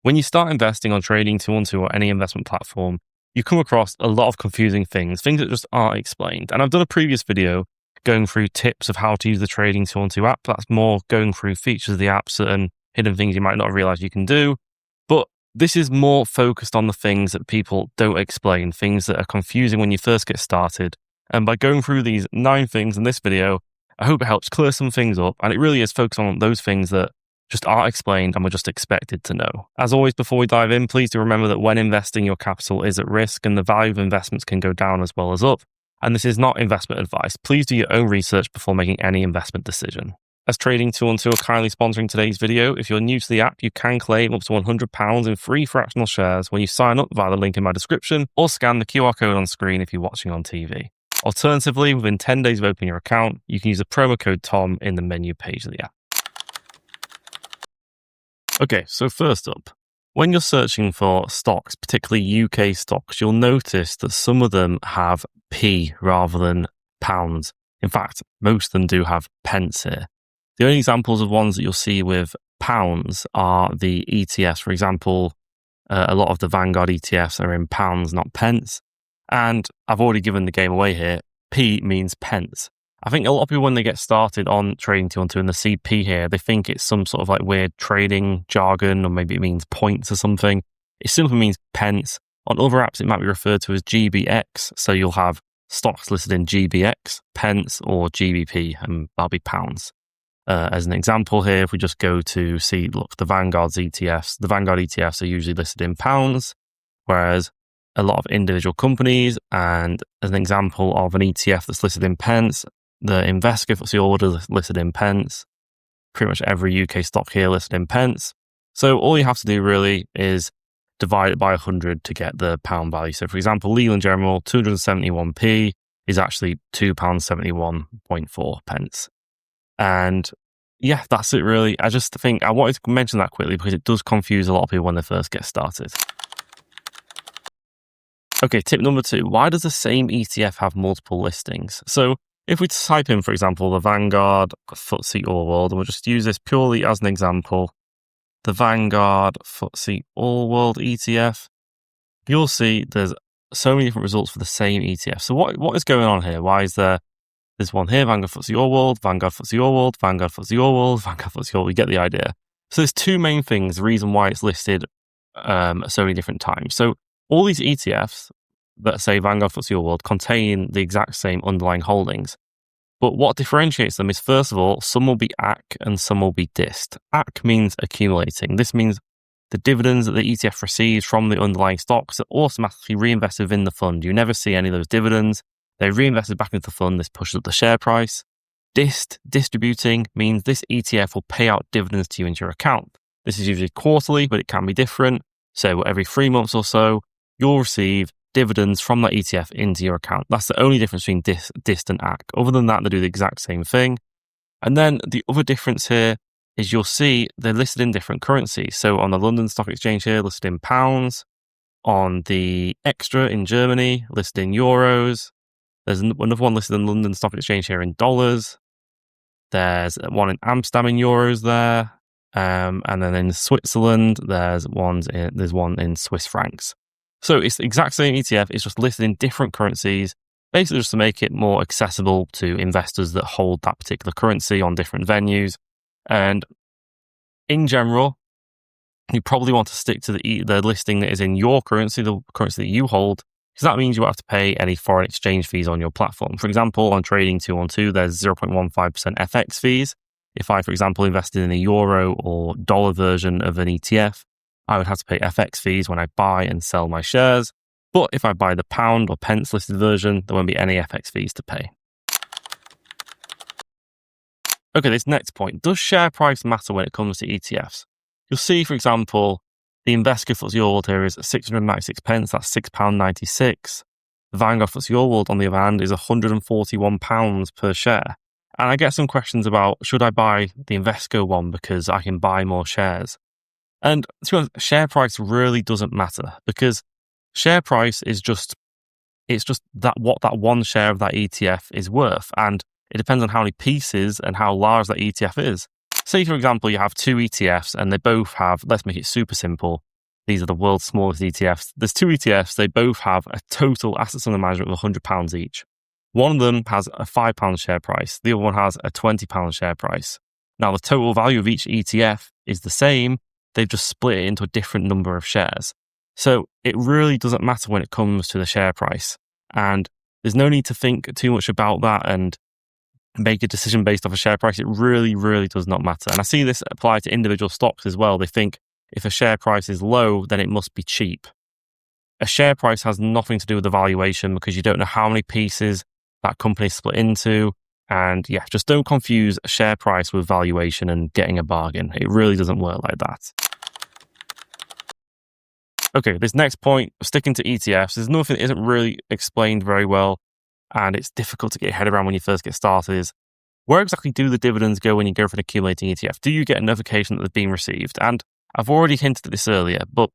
When you start investing on Trading 212 or any investment platform, you come across a lot of confusing things that just aren't explained. And I've done a previous video going through tips of how to use the Trading 212 app. That's more going through features of the app, certain hidden things you might not realize you can do. But this is more focused on the things that people don't explain, things that are confusing when you first get started. And by going through these 9 things in this video, I hope it helps clear some things up. And it really is focused on those things that just aren't explained and we're just expected to know. As always, before we dive in, please do remember that when investing, your capital is at risk and the value of investments can go down as well as up. And this is not investment advice. Please do your own research before making any investment decision. As Trading 212 are kindly sponsoring today's video, if you're new to the app, you can claim up to £100 in free fractional shares when you sign up via the link in my description or scan the QR code on screen if you're watching on TV. Alternatively, within 10 days of opening your account, you can use the promo code TOM in the menu page of the app. Okay, so first up, when you're searching for stocks, particularly UK stocks, you'll notice that some of them have P rather than pounds. In fact, most of them do have pence here. The only examples of ones that you'll see with pounds are the ETFs. For example, a lot of the Vanguard ETFs are in pounds, not pence. And I've already given the game away here. P means pence. I think a lot of people, when they get started on Trading 212 and they see P here, they think it's some sort of like weird trading jargon, or maybe it means points or something. It simply means pence. On other apps, it might be referred to as GBX. So you'll have stocks listed in GBX, pence, or GBP, and that'll be pounds. As an example here, if we just go to see, look, the Vanguard's ETFs, the Vanguard ETFs are usually listed in pounds, whereas a lot of individual companies, and as an example of an ETF that's listed in pence, the Invesco FTSE All-World is listed in pence. Pretty much every UK stock here listed in pence. So all you have to do really is divide it by 100 to get the pound value. So for example, Leland General, 271p is actually £2.71.4 pence. And yeah, that's it really. I just think I wanted to mention that quickly because it does confuse a lot of people when they first get started. Okay, tip number 2. Why does the same ETF have multiple listings? So if we type in, for example, the Vanguard FTSE All-World, and we'll just use this purely as an example, the Vanguard FTSE All-World ETF, you'll see there's so many different results for the same ETF. So what is going on here? Why is there's one here, Vanguard FTSE All-World, Vanguard FTSE All-World, Vanguard FTSE All-World, Vanguard FTSE All-World, you get the idea. So there's 2 main things, the reason why it's listed at so many different times. So all these ETFs that say Vanguard FTSE All-World contain the exact same underlying holdings. But what differentiates them is, first of all, some will be AC and some will be DIST. AC means accumulating. This means the dividends that the ETF receives from the underlying stocks are automatically reinvested within the fund. You never see any of those dividends. They're reinvested back into the fund. This pushes up the share price. DIST, distributing, means this ETF will pay out dividends to you into your account. This is usually quarterly, but it can be different. So every 3 months or so, you'll receive dividends from that ETF into your account. That's the only difference between DIST and AC. Other than that, they do the exact same thing. And then the other difference here is you'll see they're listed in different currencies. So on the London Stock Exchange here, listed in pounds. On the Extra in Germany, listed in euros. There's another one listed in London Stock Exchange here in dollars. There's one in Amsterdam in euros there. And then in Switzerland, there's one in Swiss francs. So it's the exact same ETF, it's just listed in different currencies, basically just to make it more accessible to investors that hold that particular currency on different venues. And in general, you probably want to stick to the listing that is in your currency, the currency that you hold, because that means you won't have to pay any foreign exchange fees on your platform. For example, on Trading 212, there's 0.15% FX fees. If I, for example, invested in a euro or dollar version of an ETF, I would have to pay FX fees when I buy and sell my shares. But if I buy the pound or pence listed version, there won't be any FX fees to pay. Okay, this next point. Does share price matter when it comes to ETFs? You'll see, for example, the Invesco FTSE All-World here is 696 pence, that's £6.96. The Vanguard FTSE All-World, on the other hand, is £141 per share. And I get some questions about, should I buy the Invesco one because I can buy more shares? And to be honest, share price really doesn't matter, because share price is just that what that one share of that ETF is worth. And it depends on how many pieces and how large that ETF is. Say, for example, you have 2 ETFs and they both have, let's make it super simple, These are the world's smallest ETFs. There's two ETFs. They both have a total assets under management of £100 each. One of them has a £5 share price. The other one has a £20 share price. Now, the total value of each ETF is the same. They've just split it into a different number of shares. So it really doesn't matter when it comes to the share price. And there's no need to think too much about that and make a decision based off a share price. It really, really does not matter. And I see this apply to individual stocks as well. They think if a share price is low, then it must be cheap. A share price has nothing to do with the valuation because you don't know how many pieces that company is split into. And yeah, just don't confuse a share price with valuation and getting a bargain. It really doesn't work like that. Okay, this next point, sticking to ETFs, there's nothing that isn't really explained very well, and it's difficult to get your head around when you first get started, is where exactly do the dividends go when you go for an accumulating ETF? Do you get a notification that they've been received? And I've already hinted at this earlier, but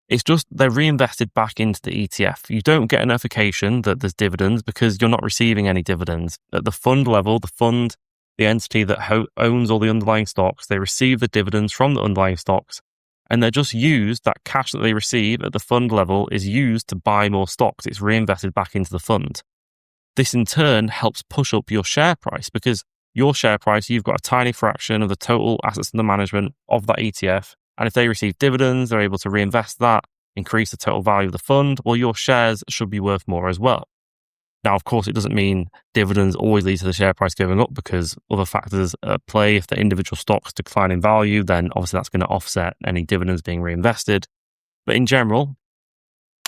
it's just they're reinvested back into the ETF. You don't get a notification that there's dividends because you're not receiving any dividends. At the fund level, the entity that owns all the underlying stocks, they receive the dividends from the underlying stocks, and they're just used, that cash that they receive at the fund level is used to buy more stocks. It's reinvested back into the fund. This in turn helps push up your share price because your share price, you've got a tiny fraction of the total assets under management of that ETF. And if they receive dividends, they're able to reinvest that, increase the total value of the fund. Well, your shares should be worth more as well. Now, of course, it doesn't mean dividends always lead to the share price going up because other factors at play. If the individual stocks decline in value, then obviously that's going to offset any dividends being reinvested. But in general,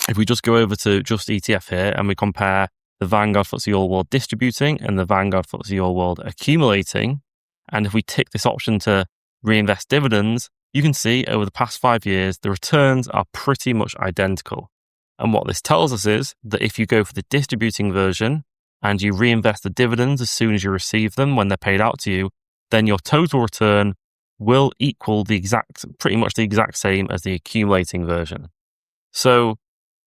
if we just go over to just ETF here and we compare the Vanguard FTSE All World distributing and the Vanguard FTSE All World accumulating, and if we tick this option to reinvest dividends, you can see over the past 5 years, the returns are pretty much identical. And what this tells us is that if you go for the distributing version and you reinvest the dividends as soon as you receive them when they're paid out to you, then your total return will equal pretty much the exact same as the accumulating version. So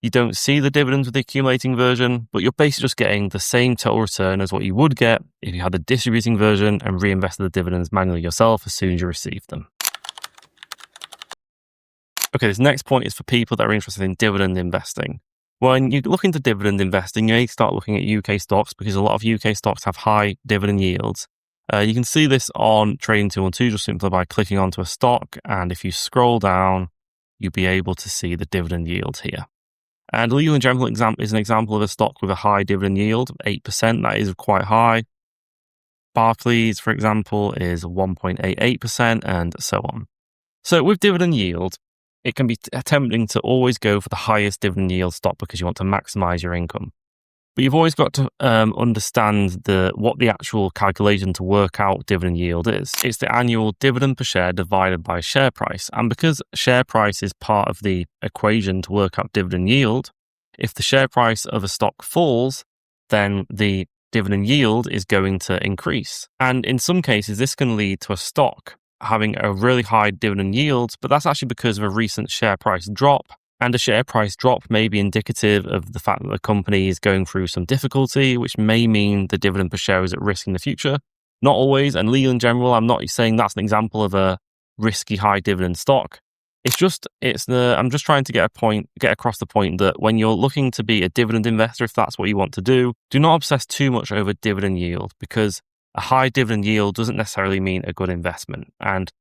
you don't see the dividends with the accumulating version, but you're basically just getting the same total return as what you would get if you had the distributing version and reinvested the dividends manually yourself as soon as you receive them. Okay, this next point is for people that are interested in dividend investing. When you look into dividend investing, you may start looking at UK stocks because a lot of UK stocks have high dividend yields. You can see this on Trading 212 just simply by clicking onto a stock. And if you scroll down, you'll be able to see the dividend yield here. And Legal & General is an example of a stock with a high dividend yield, 8%. That is quite high. Barclays, for example, is 1.88% and so on. So with dividend yield, it can be tempting to always go for the highest dividend yield stock because you want to maximize your income. But you've always got to understand what the actual calculation to work out dividend yield is. It's the annual dividend per share divided by share price. And because share price is part of the equation to work out dividend yield, if the share price of a stock falls, then the dividend yield is going to increase. And in some cases, this can lead to a stock having a really high dividend yield, but that's actually because of a recent share price drop. And a share price drop may be indicative of the fact that the company is going through some difficulty, which may mean the dividend per share is at risk in the future. Not always, and Legal & General, I'm not saying that's an example of a risky high dividend stock. I'm just trying to get across the point that when you're looking to be a dividend investor, if that's what you want to do not obsess too much over dividend yield because a high dividend yield doesn't necessarily mean a good investment. And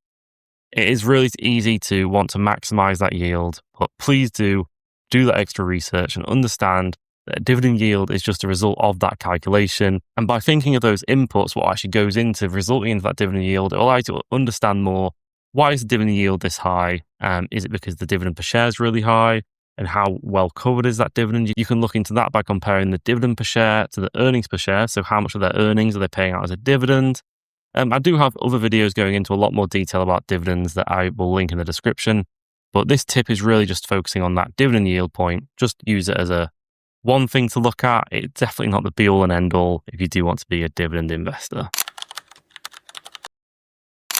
it is really easy to want to maximize that yield, but please do that extra research and understand that dividend yield is just a result of that calculation. And by thinking of those inputs, what actually goes into resulting into that dividend yield, it will allow you to understand more. Why is the dividend yield this high? Is it because the dividend per share is really high? And how well covered is that dividend? You can look into that by comparing the dividend per share to the earnings per share. So how much of their earnings are they paying out as a dividend? I do have other videos going into a lot more detail about dividends that I will link in the description. But this tip is really just focusing on that dividend yield point. Just use it as one thing to look at. It's definitely not the be all and end all if you do want to be a dividend investor.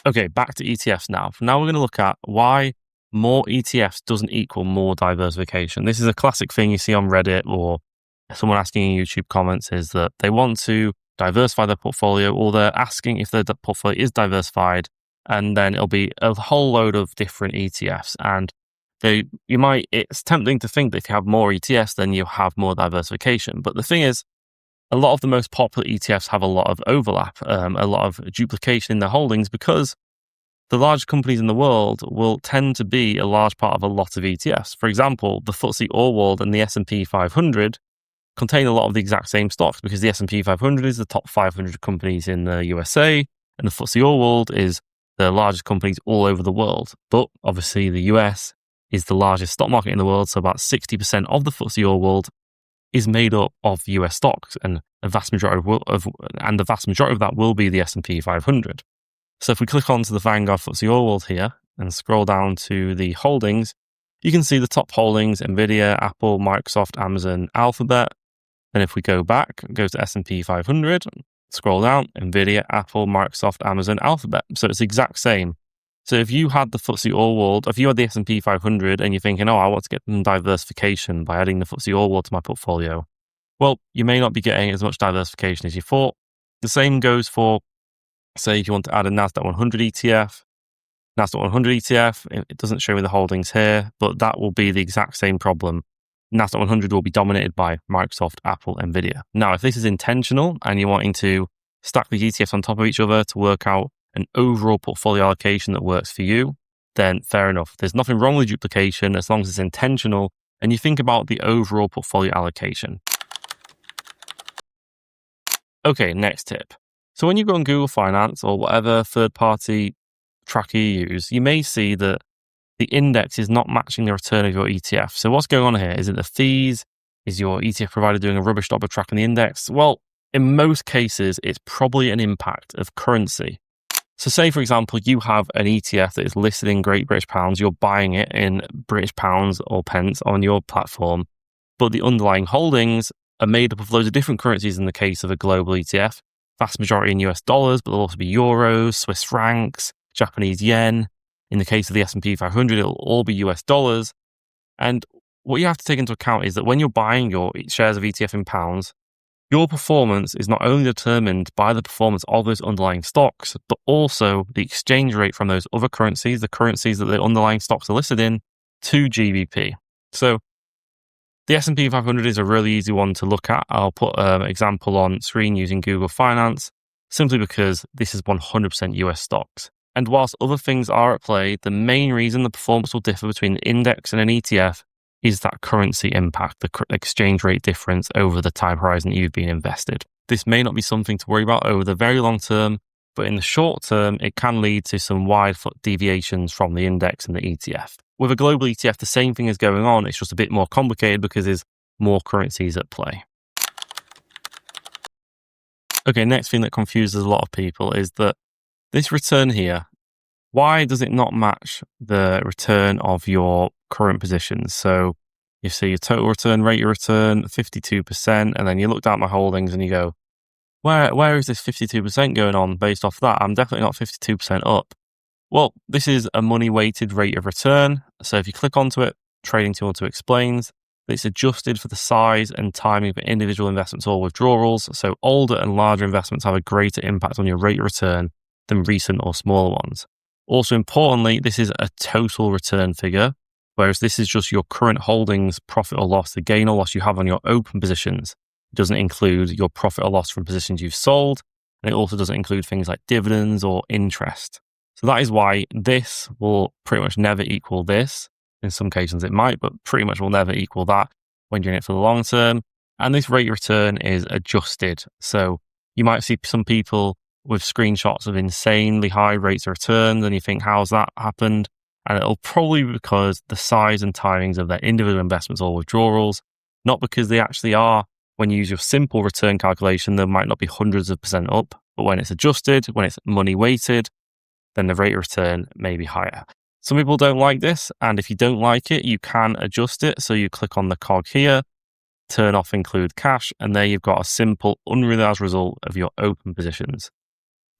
Okay, back to ETFs now. Now we're going to look at why more ETFs doesn't equal more diversification. This is a classic thing you see on Reddit or someone asking in YouTube comments is that they want to diversify their portfolio or they're asking if their portfolio is diversified and then it'll be a whole load of different ETFs. And It's tempting to think that if you have more ETFs, then you have more diversification. But the thing is, a lot of the most popular ETFs have a lot of overlap, a lot of duplication in their holdings, because the largest companies in the world will tend to be a large part of a lot of ETFs. For example, the FTSE All-World and the S&P 500 contain a lot of the exact same stocks, because the S&P 500 is the top 500 companies in the USA, and the FTSE All-World is the largest companies all over the world. But obviously the US is the largest stock market in the world, so about 60% of the FTSE All-World is made up of US stocks, and the vast majority of that will be the S&P 500. So if we click onto the Vanguard FTSE All-World here and scroll down to the holdings, you can see the top holdings: Nvidia, Apple, Microsoft, Amazon, Alphabet. Then if we go back, go to S&P 500, scroll down, Nvidia, Apple, Microsoft, Amazon, Alphabet. So it's the exact same. So if you had the FTSE All-World, if you had the S&P 500 and you're thinking, I want to get some diversification by adding the FTSE All-World to my portfolio, well, you may not be getting as much diversification as you thought. The same goes for, say, if you want to add a NASDAQ 100 ETF. NASDAQ 100 ETF, it doesn't show me the holdings here, but that will be the exact same problem. NASDAQ 100 will be dominated by Microsoft, Apple, Nvidia. Now, if this is intentional and you're wanting to stack these ETFs on top of each other to work out an overall portfolio allocation that works for you, then fair enough. There's nothing wrong with duplication as long as it's intentional and you think about the overall portfolio allocation. Okay, next tip. So when you go on Google Finance or whatever third-party tracker you use, you may see that the index is not matching the return of your ETF. So what's going on here? Is it the fees? Is your ETF provider doing a rubbish job of tracking the index? Well, in most cases, it's probably an impact of currency. So say, for example, you have an ETF that is listed in Great British Pounds, you're buying it in British Pounds or pence on your platform, but the underlying holdings are made up of loads of different currencies in the case of a global ETF, vast majority in US dollars, but there'll also be euros, Swiss francs, Japanese yen. In the case of the S&P 500, it'll all be US dollars. And what you have to take into account is that when you're buying your shares of ETF in pounds, your performance is not only determined by the performance of those underlying stocks, but also the exchange rate from those other currencies, the currencies that the underlying stocks are listed in, to GBP. So the S&P 500 is a really easy one to look at. I'll put an example on screen using Google Finance, simply because this is 100% US stocks. And whilst other things are at play, the main reason the performance will differ between an index and an ETF is that currency impact, the exchange rate difference over the time horizon you've been invested. This may not be something to worry about over the very long term, but in the short term, it can lead to some wide deviations from the index and the ETF. With a global ETF, the same thing is going on. It's just a bit more complicated because there's more currencies at play. Okay, next thing that confuses a lot of people is that this return here, why does it not match the return of your current positions? So you see your total return, rate of return, 52%, and then you look down at my holdings and you go, where is this 52% going on based off that? I'm definitely not 52% up. Well, this is a money-weighted rate of return. So if you click onto it, Trading 212 explains that it's adjusted for the size and timing of individual investments or withdrawals. So older and larger investments have a greater impact on your rate of return than recent or smaller ones. Also importantly, this is a total return figure, whereas this is just your current holdings, profit or loss, the gain or loss you have on your open positions. It doesn't include your profit or loss from positions you've sold, and it also doesn't include things like dividends or interest. So that is why this will pretty much never equal this. In some cases it might, but pretty much will never equal that when you're in it for the long term. And this rate of return is adjusted. So you might see some people with screenshots of insanely high rates of return, and you think, how's that happened? And it'll probably be because the size and timings of their individual investments or withdrawals, not because they actually are. When you use your simple return calculation, there might not be hundreds of percent up, but when it's adjusted, when it's money weighted, then the rate of return may be higher. Some people don't like this, and if you don't like it, you can adjust it. So you click on the cog here, turn off include cash, and there you've got a simple unrealized result of your open positions.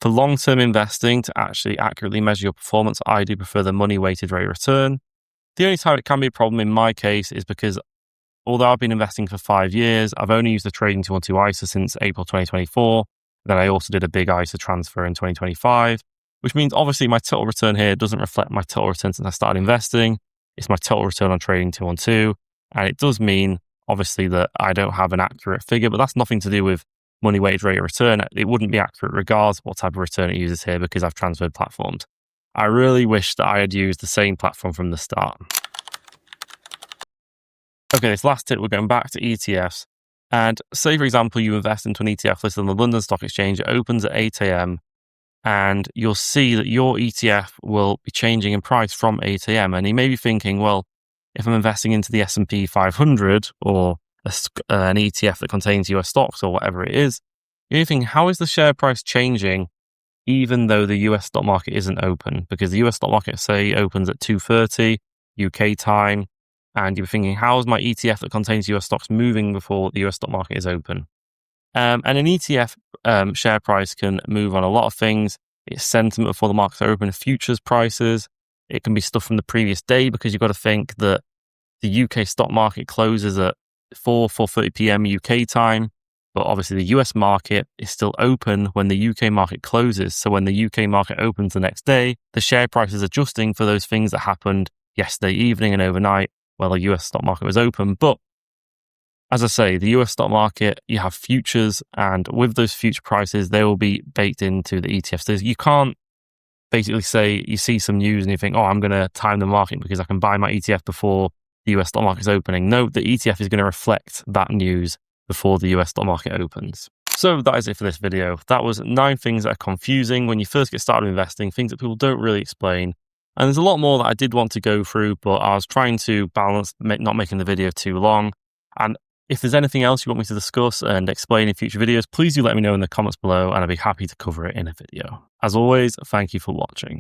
For long-term investing, to actually accurately measure your performance, I do prefer the money-weighted rate of return. The only time it can be a problem in my case is because although I've been investing for 5 years, I've only used the Trading 212 ISA since April 2024. Then I also did a big ISA transfer in 2025, which means obviously my total return here doesn't reflect my total return since I started investing. It's my total return on trading 2-on-2. And it does mean, obviously, that I don't have an accurate figure, but that's nothing to do with money weighted rate of return. It wouldn't be accurate regardless of what type of return it uses here because I've transferred platforms. I really wish that I had used the same platform from the start. Okay, this last tip, we're going back to ETFs. And say, for example, you invest into an ETF listed on the London Stock Exchange. It opens at 8 a.m. and you'll see that your ETF will be changing in price from 8 a.m. And you may be thinking, well, if I'm investing into the S&P 500 or an ETF that contains US stocks or whatever it is, you're thinking, how is the share price changing even though the US stock market isn't open? Because the US stock market, say, opens at 2:30 UK time, and you're thinking, how is my ETF that contains US stocks moving before the US stock market is open? And an ETF share price can move on a lot of things. It's sentiment before the markets are open, futures prices. It can be stuff from the previous day, because you've got to think that the UK stock market closes at 4:30 p.m. UK time. But obviously the US market is still open when the UK market closes. So when the UK market opens the next day, the share price is adjusting for those things that happened yesterday evening and overnight while the US stock market was open. But as I say, the US stock market, you have futures, and with those future prices, they will be baked into the ETFs. So you can't basically say you see some news and you think, oh, I'm going to time the market because I can buy my ETF before the US stock market is opening. No, the ETF is going to reflect that news before the US stock market opens. So that is it for this video. That was 9 things that are confusing when you first get started investing, things that people don't really explain. And there's a lot more that I did want to go through, but I was trying to balance not making the video too long. And if there's anything else you want me to discuss and explain in future videos, please do let me know in the comments below, and I'd be happy to cover it in a video. As always, thank you for watching.